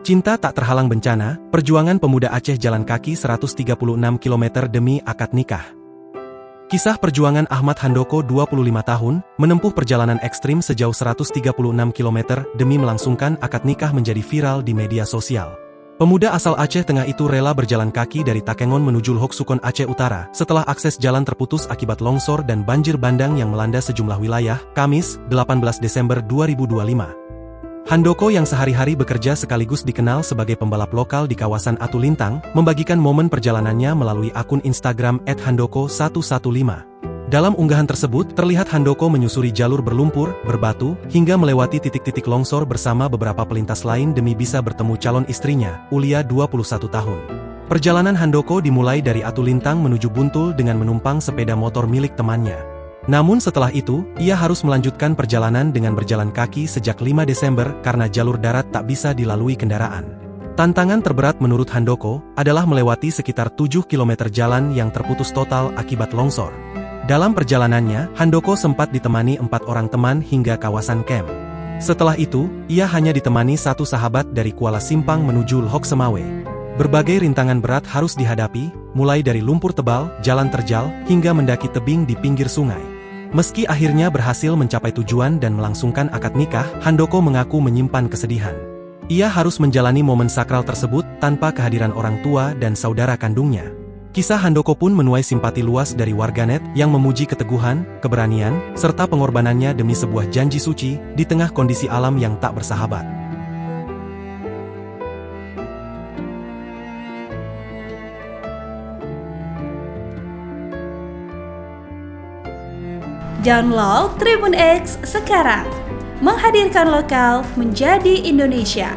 Cinta tak terhalang bencana, perjuangan pemuda Aceh jalan kaki 136 km demi akad nikah. Kisah perjuangan Ahmad Handoko 25 tahun, menempuh perjalanan ekstrim sejauh 136 km demi melangsungkan akad nikah menjadi viral di media sosial. Pemuda asal Aceh Tengah itu rela berjalan kaki dari Takengon menuju Lhoksukon Sukon Aceh Utara setelah akses jalan terputus akibat longsor dan banjir bandang yang melanda sejumlah wilayah, Kamis, 18 Desember 2025. Handoko yang sehari-hari bekerja sekaligus dikenal sebagai pembalap lokal di kawasan Atulintang, membagikan momen perjalanannya melalui akun Instagram @handoko115. Dalam unggahan tersebut, terlihat Handoko menyusuri jalur berlumpur, berbatu, hingga melewati titik-titik longsor bersama beberapa pelintas lain demi bisa bertemu calon istrinya, Ulia 21 tahun. Perjalanan Handoko dimulai dari Atulintang menuju Buntul dengan menumpang sepeda motor milik temannya. Namun setelah itu, ia harus melanjutkan perjalanan dengan berjalan kaki sejak 5 Desember karena jalur darat tak bisa dilalui kendaraan. Tantangan terberat menurut Handoko adalah melewati sekitar 7 km jalan yang terputus total akibat longsor. Dalam perjalanannya, Handoko sempat ditemani 4 orang teman hingga kawasan camp. Setelah itu, ia hanya ditemani satu sahabat dari Kuala Simpang menuju Lhokseumawe Semawe. Berbagai rintangan berat harus dihadapi, mulai dari lumpur tebal, jalan terjal, hingga mendaki tebing di pinggir sungai. Meski akhirnya berhasil mencapai tujuan dan melangsungkan akad nikah, Handoko mengaku menyimpan kesedihan. Ia harus menjalani momen sakral tersebut tanpa kehadiran orang tua dan saudara kandungnya. Kisah Handoko pun menuai simpati luas dari warganet yang memuji keteguhan, keberanian, serta pengorbanannya demi sebuah janji suci di tengah kondisi alam yang tak bersahabat. Download Tribun X sekarang, menghadirkan lokal menjadi Indonesia.